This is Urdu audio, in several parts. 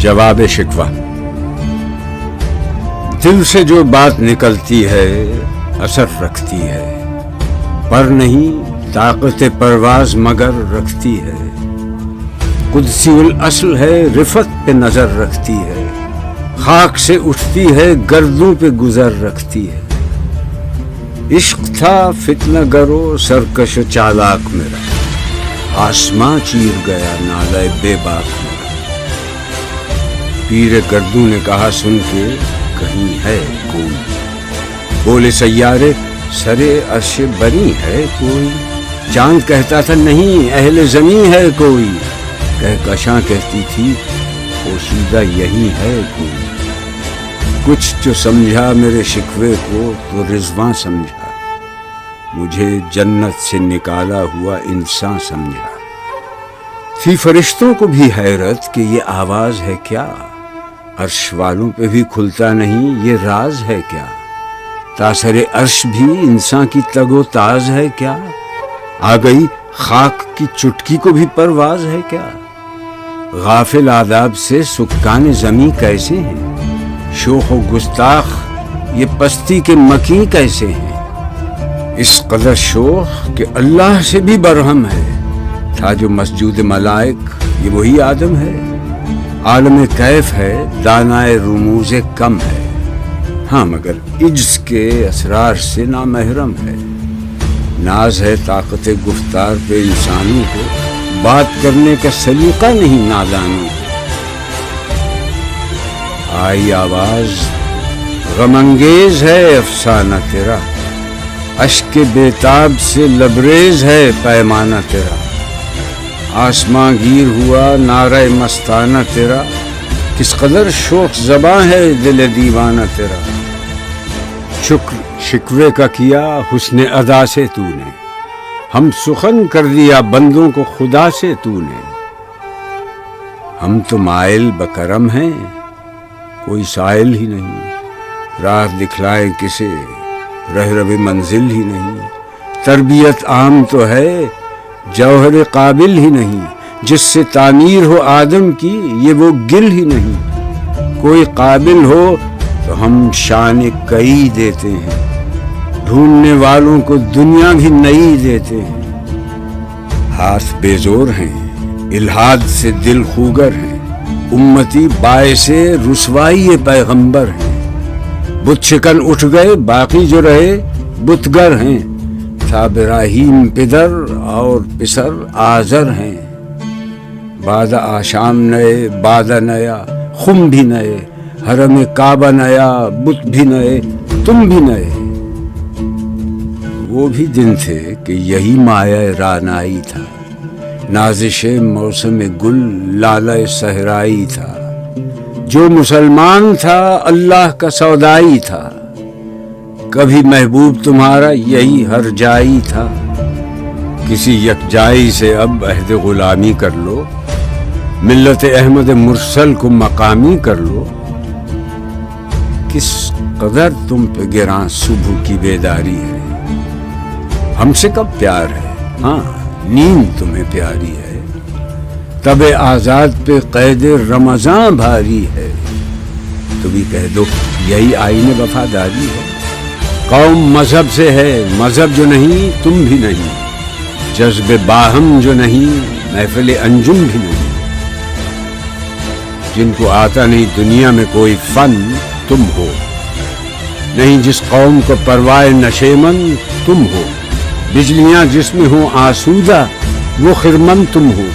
جواب شکوہ۔ دل سے جو بات نکلتی ہے اثر رکھتی ہے، پر نہیں طاقت پرواز مگر رکھتی ہے۔ قدسی الاصل ہے رفت پہ نظر رکھتی ہے، خاک سے اٹھتی ہے گردوں پہ گزر رکھتی ہے۔ عشق تھا فتنہ گرو سرکش چالاک میرا، آسماں چیر گیا نالے بے باک میرا۔ پیر گردوں نے کہا سن کے کہیں ہے کوئی، بولے سیارے سرے عرش بنی ہے کوئی۔ چاند کہتا تھا نہیں اہل زمین ہے کوئی، کہکشاں کہتی تھی پوشیدہ یہی ہے کوئی۔ کچھ جو سمجھا میرے شکوے کو تو رضواں سمجھا، مجھے جنت سے نکالا ہوا انسان سمجھا۔ تھی فرشتوں کو بھی حیرت کہ یہ آواز ہے کیا، عرش والوں پہ بھی کھلتا نہیں یہ راز ہے کیا۔ تاثر عرش بھی انسان کی تگ و تاز ہے کیا، آ گئی خاک کی چٹکی کو بھی پرواز ہے کیا۔ غافل آداب سے سکان زمیں کیسے ہیں، شوخ و گستاخ یہ پستی کے مکیں کیسے ہیں۔ اس قدر شوخ کہ اللہ سے بھی برہم ہے، تھا جو مسجود ملائک یہ وہی آدم ہے۔ عالم کیف ہے دانائے رموز کم ہے، ہاں مگر عجز کے اسرار سے نامحرم ہے۔ ناز ہے طاقت گفتار پہ انسانوں کو، بات کرنے کا سلیقہ نہیں نادانوں کو۔ آئی آواز غم انگیز ہے افسانہ تیرا، اشک بیتاب سے لبریز ہے پیمانہ تیرا۔ آسماں گیر ہوا نعرہ مستانہ تیرا، کس قدر شوخ زباں ہے دل دیوانہ تیرا۔ شکر شکوے کا کیا حسن ادا سے تو نے، ہم سخن کر دیا بندوں کو خدا سے تو نے۔ ہم تو مائل بکرم ہیں کوئی سائل ہی نہیں، راہ دکھلائے کسے رہ رو منزل ہی نہیں۔ تربیت عام تو ہے جوہر قابل ہی نہیں، جس سے تعمیر ہو آدم کی یہ وہ گل ہی نہیں۔ کوئی قابل ہو تو ہم شان کئی دیتے ہیں، ڈھونڈنے والوں کو دنیا بھی نئی دیتے ہیں۔ ہاتھ بے زور ہیں الہاد سے دل خوگر ہیں، امتی باعث رسوائی پیغمبر ہیں۔ بت شکن اٹھ گئے باقی جو رہے بتگر ہیں، تھا ابراہیم پدر اور پسر آزر ہیں۔ بعد آشام نئے بعد نیا خم بھی نئے، حرم کعبہ نیا بت بھی نئے تم بھی نئے۔ وہ بھی دن تھے کہ یہی مایہ رانائی تھا، نازش موسم گل لالہ صحرائی تھا۔ جو مسلمان تھا اللہ کا سودائی تھا، کبھی محبوب تمہارا یہی ہر جائی تھا۔ کسی یکجائی سے اب عہد غلامی کر لو، ملت احمد مرسل کو مقامی کر لو۔ کس قدر تم پہ گراں صبح کی بیداری ہے، ہم سے کب پیار ہے ہاں نیند تمہیں پیاری ہے۔ تب آزاد پہ قید رمضان بھاری ہے، تو بھی کہہ دو یہی آئین وفاداری ہے۔ قوم مذہب سے ہے مذہب جو نہیں تم بھی نہیں، جذب باہم جو نہیں محفل انجم بھی نہیں۔ جن کو آتا نہیں دنیا میں کوئی فن تم ہو، نہیں جس قوم کو پروائے نشیمن تم ہو۔ بجلیاں جس میں ہوں آسودہ وہ خرمن تم ہو،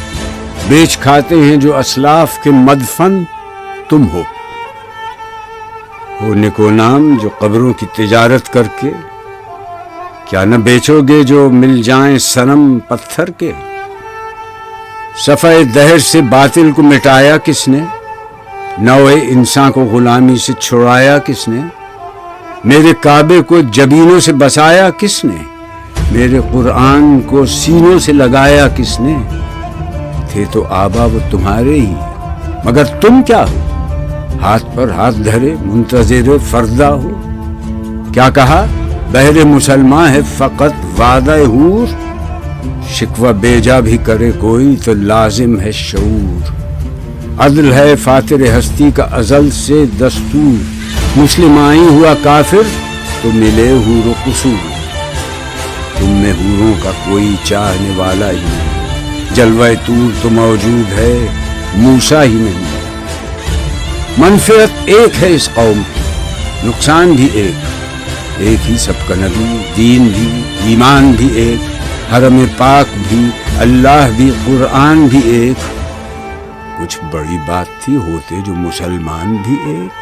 بیچ کھاتے ہیں جو اسلاف کے مدفن تم ہو۔ نکو نام جو قبروں کی تجارت کر کے، کیا نہ بیچو گے جو مل جائیں صنم پتھر کے۔ صفحہ دہر سے باطل کو مٹایا کس نے، نوع انسان کو غلامی سے چھڑایا کس نے۔ میرے کعبے کو جبینوں سے بسایا کس نے، میرے قرآن کو سینوں سے لگایا کس نے۔ تھے تو آبا وہ تمہارے ہی، مگر تم کیا ہو، ہاتھ پر ہاتھ دھرے منتظر فردا ہو۔ کیا کہا بہر مسلمان ہے فقط وعدہ حور، شکوہ بیجا بھی کرے کوئی تو لازم ہے شعور۔ عدل ہے فاتر ہستی کا ازل سے دستور، مسلم آئی ہوا کافر تو ملے حور و قصور، تم میں حوروں کا کوئی چاہنے والا ہی نہیں، جلوہ طور تو موجود ہے موسیٰ ہی نہیں۔ منفعت ایک ہے اس قوم کی، نقصان بھی ایک ہی سب کا نبی، دین بھی، ایمان بھی ایک، حرم پاک بھی، اللہ بھی، قرآن بھی ایک۔ کچھ بڑی بات تھی ہوتے جو مسلمان بھی ایک۔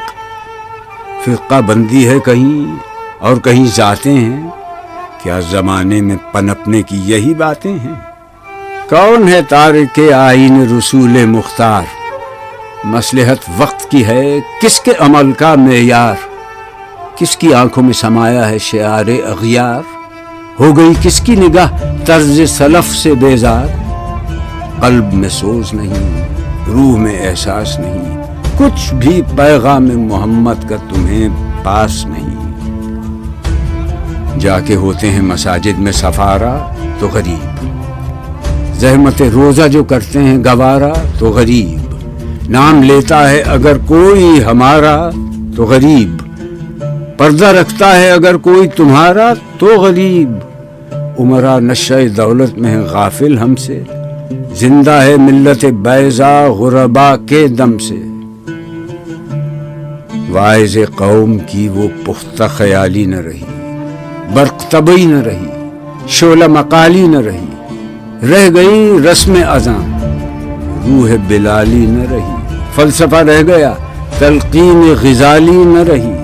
فرقہ بندی ہے کہیں اور کہیں ذاتیں ہیں، کیا زمانے میں پنپنے کی یہی باتیں ہیں؟ کون ہے تارک آئین رسول مختار؟ مصلحت وقت کی ہے کس کے عمل کا معیار؟ کس کی آنکھوں میں سمایا ہے شعار اغیار؟ ہو گئی کس کی نگاہ طرز سلف سے بیزار؟ قلب میں سوز نہیں، روح میں احساس نہیں، کچھ بھی پیغام محمد کا تمہیں پاس نہیں۔ جا کے ہوتے ہیں مساجد میں سفارا تو غریب، زحمت روزہ جو کرتے ہیں گوارا تو غریب، نام لیتا ہے اگر کوئی ہمارا تو غریب، پردہ رکھتا ہے اگر کوئی تمہارا تو غریب۔ عمرہ نشہ دولت میں ہے غافل ہم سے، زندہ ہے ملت بیضا غربا کے دم سے۔ واعظ قوم کی وہ پختہ خیالی نہ رہی، برق طبعی نہ رہی، شعلہ مقالی نہ رہی، رہ گئی رسم اذاں، روح بلالی نہ رہی، فلسفہ رہ گیا تلقین غزالی نہ رہی۔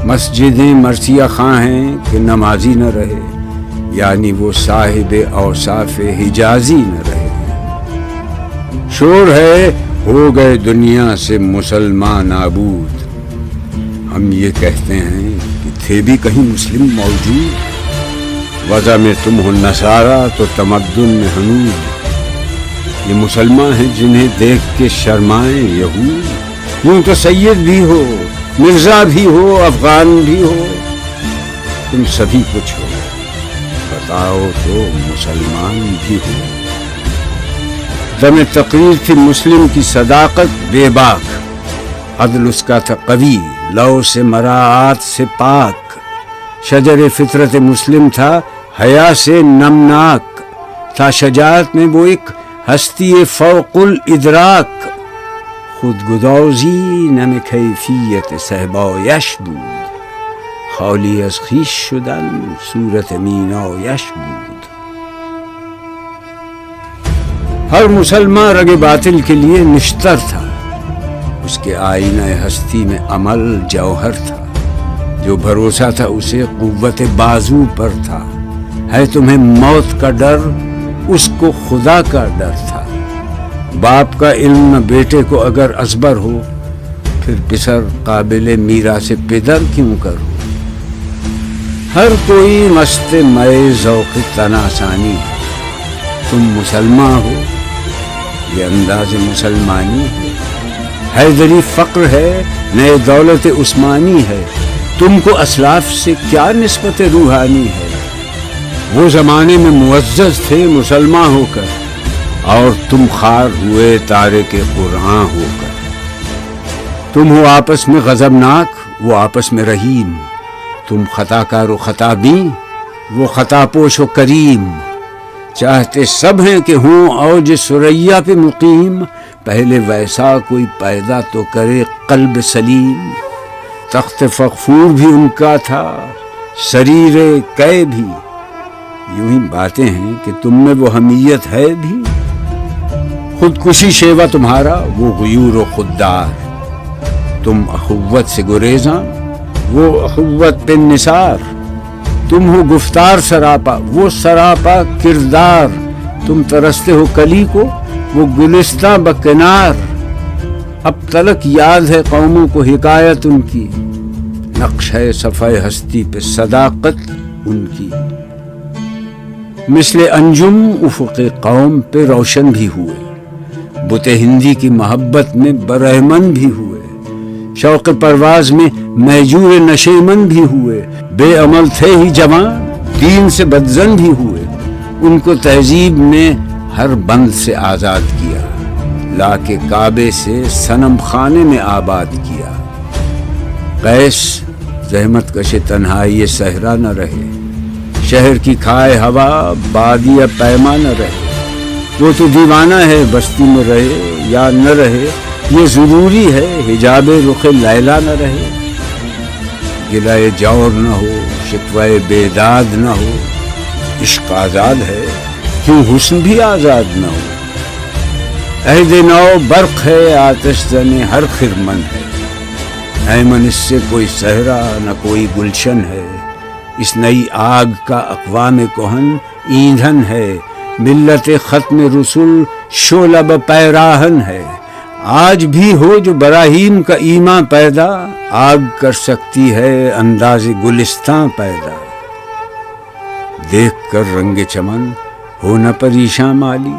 مسجدیں مرثیہ خواں ہیں کہ نمازی نہ رہے، یعنی وہ صاحب اوصاف حجازی نہ رہے۔ شور ہے ہو گئے دنیا سے مسلمان نابود، ہم یہ کہتے ہیں کہ تھے بھی کہیں مسلم موجود، وضع میں تم ہو نصارا تو تمدن میں حنود، یہ مسلمان ہیں جنہیں دیکھ کے شرمائیں یہود۔ یوں تو سید بھی ہو، مرزا بھی ہو، افغان بھی ہو، تم سبھی کچھ ہو، بتاؤ تو مسلمان بھی ہو۔ دم تقریر تھی مسلم کی صداقت بے باک، عدل اس کا تھا قوی، لو سے مراعات سے پاک، شجر فطرت مسلم تھا حیا سے نمناک، تھا شجاعت میں وہ ایک ہستی فوق الادراک، خود گدازی نم کیفیت صحبایش بود، خالی از خویش شدن صورت مینایش بود۔ ہر مسلمان رگ باطل کے لیے نشتر تھا، اس کے آئینہ ہستی میں عمل جوہر تھا، جو بھروسہ تھا اسے قوت بازو پر تھا، ہے تمہیں موت کا ڈر اس کو خدا کا ڈر تھا۔ باپ کا علم بیٹے کو اگر ازبر ہو، پھر پسر قابل میراث پدر کیوں کرو؟ ہر کوئی مست مئے ذوق تناسانی ہے، تم مسلمان ہو یہ انداز مسلمانی ہے، حیدری فقر ہے نئے دولت عثمانی ہے، تم کو اسلاف سے کیا نسبت روحانی ہے؟ وہ زمانے میں معزز تھے مسلمان ہو کر، اور تم خار ہوئے تارک قرآن ہو کر۔ تم ہو آپس میں غضبناک، وہ آپس میں رحیم، تم خطا کار و خطا بین، وہ خطا پوش و کریم۔ چاہتے سب ہیں کہ ہوں اوج ثریا پہ مقیم، پہلے ویسا کوئی پیدا تو کرے قلب سلیم۔ تخت فغفور بھی ان کا تھا، سریر قے بھی، یوں ہی باتیں ہیں کہ تم میں وہ حمیت ہے بھی۔ خودکشی شیوا تمہارا، وہ غیور و خوددار، تم اخوت سے گریزاں، وہ اخوت پہ نثار۔ تم ہو گفتار سراپا، وہ سراپا کردار، تم ترستے ہو کلی کو، وہ گلستہ بکنار۔ اب تلک یاد ہے قوموں کو حکایت ان کی، نقش ہے صفحہ ہستی پہ صداقت ان کی۔ مثل انجم افق قوم پہ روشن بھی ہوئے، بت ہندی کی محبت میں برہمن بھی ہوئے، شوق پرواز میں میجور نشیمن بھی ہوئے، بے عمل تھے ہی جوان، دین سے بدزن بھی ہوئے، ان کو تہذیب نے ہر بند سے آزاد کیا، لا کے کعبے سے صنم خانے میں آباد کیا۔ قیس زحمت کش تنہائی صحرا نہ رہے، شہر کی کھائے ہوا بادی پیما نہ رہے۔ وہ تو دیوانہ ہے، بستی میں رہے یا نہ رہے یہ ضروری ہے، حجاب رخ لیلا نہ رہے۔ گلائے جور نہ ہو، شکوائے بیداد نہ ہو، عشق آزاد ہے کیوں حسن بھی آزاد نہ ہو۔ عہد نو برق ہے، آتش زن ہر خرمن ہے، ایمن اس سے کوئی صحرا نہ کوئی گلشن ہے۔ اس نئی آگ کا اقوام کہن ایندھن ہے، ملت ختم رسول شعلہ پیراہن ہے۔ آج بھی ہو جو براہیم کا ایمان پیدا، آگ کر سکتی ہے انداز گلستان پیدا۔ دیکھ کر رنگ چمن ہو نہ پریشاں مالی،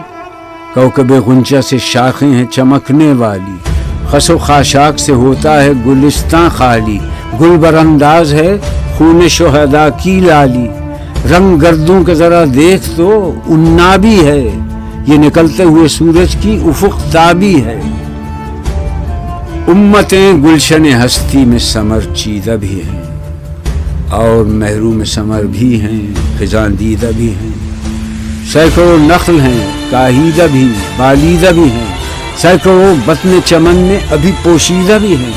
کوکب غنچہ سے شاخیں ہیں چمکنے والی۔ خس و خاشاک سے ہوتا ہے گلستان خالی، گل برانداز ہے خون شہداء کی لالی۔ رنگ گردوں کے ذرا دیکھ تو انابی ہے، یہ نکلتے ہوئے سورج کی افق تابی ہے۔ امتیں گلشن ہستی میں سمر چیدہ بھی ہیں، اور محروم ثمر بھی ہیں، خزاں دیدہ بھی ہیں۔ سینکڑوں نخل ہیں کاہیدہ بھی، بالیدہ بھی ہیں، سینکڑوں بطن چمن میں ابھی پوشیدہ بھی ہیں۔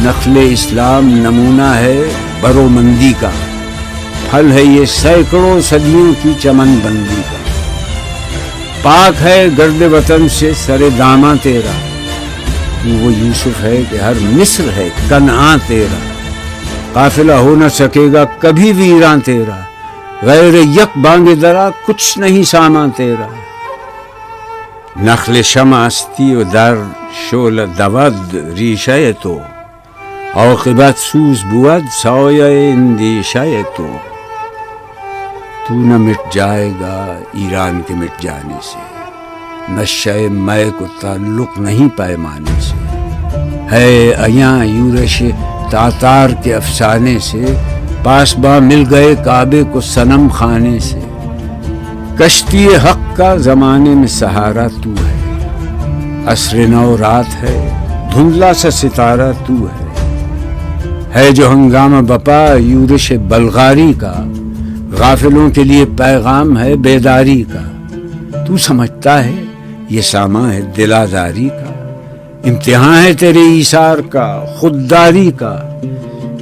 نخل اسلام نمونہ ہے برومندی کا، پھل ہے یہ سینکڑوں صدیوں کی چمن بندی کا۔ پاک ہے گرد وطن سے سر داماں تیرا، تو وہ یوسف ہے کہ ہر مصر ہے کنعاں تیرا۔ قافلہ ہو نہ سکے گا کبھی ویراں تیرا، غیر یک بانگ درا کچھ نہیں سامان تیرا۔ نخل شمع استی و در شعلہ دود ریشہ تو، عاقبت سوز بود سایہ اندیشہ تو۔ تو نہ مٹ جائے گا ایران کے مٹ جانے سے، نشہ مے کو تعلق نہیں پیمانے سے۔ ہے ایاں یورش تاتار کے افسانے سے، پاسباں مل گئے کعبے کو صنم خانے سے۔ کشتی حق کا زمانے میں سہارا تو ہے، عصر نو رات ہے دھندلا سا ستارہ تو ہے جو ہنگامہ بپا یورش بلغاری کا، غافلوں کے لیے پیغام ہے بیداری کا۔ تو سمجھتا ہے یہ سامان ہے دل آزاری کا، امتحان ہے تیرے ایثار کا خودداری کا۔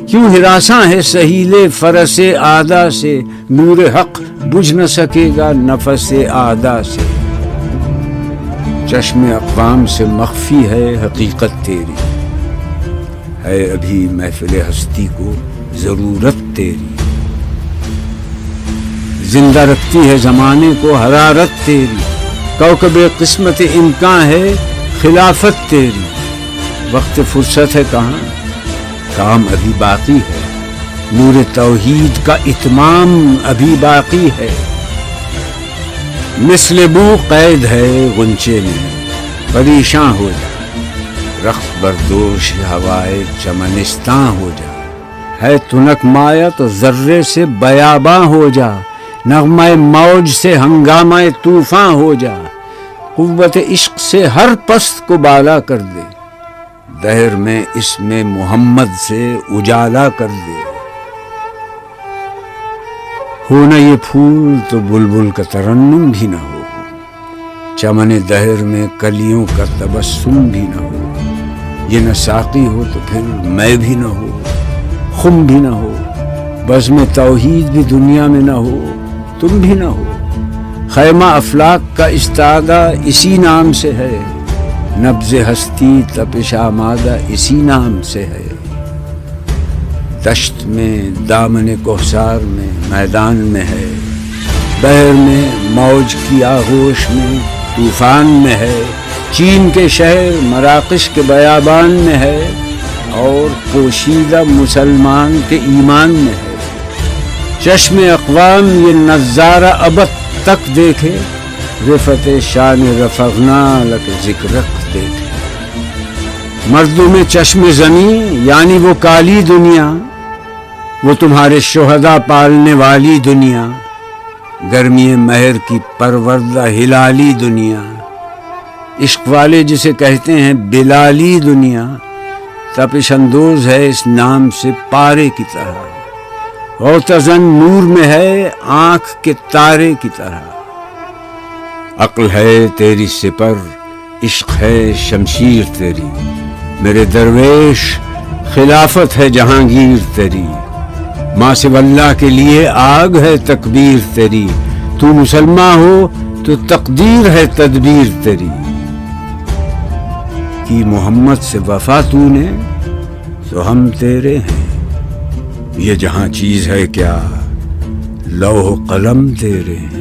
کیوں ہراساں ہے سہیل فرس آدا سے، نور حق بجھ نہ سکے گا نفس آدا سے۔ چشم اقوام سے مخفی ہے حقیقت تیری، ہے ابھی محفل ہستی کو ضرورت تیری۔ زندہ رکھتی ہے زمانے کو حرارت تیری، کوکب قسمت امکان ہے خلافت تیری۔ وقت فرصت ہے کہاں، کام ابھی باقی ہے، نور توحید کا اتمام ابھی باقی ہے۔ مثل بو قید ہے غنچے میں، پریشاں ہو جا، رخت بردوش ہوائے چمنستاں ہو جا۔ ہے تنک مایا تو ذرے سے بیاباں ہو جا، نغمہ موج سے ہنگامہ طوفاں ہو جا۔ قوت عشق سے ہر پست کو بالا کر دے، دہر میں اس میں محمد سے اجالا کر دے۔ ہو نہ یہ پھول تو بلبل کا ترنم بھی نہ ہو، چمن دہر میں کلیوں کا تبسم بھی نہ ہو۔ یہ نہ ساقی ہو تو پھر میں بھی نہ ہو، خم بھی نہ ہو، بزم توحید بھی دنیا میں نہ ہو، تم بھی نہ ہو۔ خیمہ افلاک کا استادہ اسی نام سے ہے، نبض ہستی تپش آمادہ اسی نام سے ہے۔ دشت میں دامن کوثر میں میدان میں ہے، بحر میں موج کی آغوش میں طوفان میں ہے۔ چین کے شہر مراکش کے بیابان میں ہے، اور پوشیدہ مسلمان کے ایمان میں ہے۔ چشم اقوام یہ نظارہ ابد تک دیکھے، رفت شان رفعنا لک ذکرک دیکھے۔ مردوں میں چشم زمین یعنی وہ کالی دنیا، وہ تمہارے شہداء پالنے والی دنیا، گرمی مہر کی پروردہ ہلالی دنیا۔ عشق والے جسے کہتے ہیں بلالی دنیا، تپش اندوز ہے اس نام سے پارے کی طرح، غوطہ نور میں ہے آنکھ کے تارے کی طرح۔ عقل ہے تیری سپر، عشق ہے شمشیر تیری، میرے درویش خلافت ہے جہانگیر تیری، ماں سے اللہ کے لیے آگ ہے تکبیر تیری، تو مسلمان ہو تو تقدیر ہے تدبیر تیری، کی محمد سے وفا تو نے تو ہم تیرے ہیں، یہ جہاں چیز ہے کیا لوح قلم تیرے ہیں۔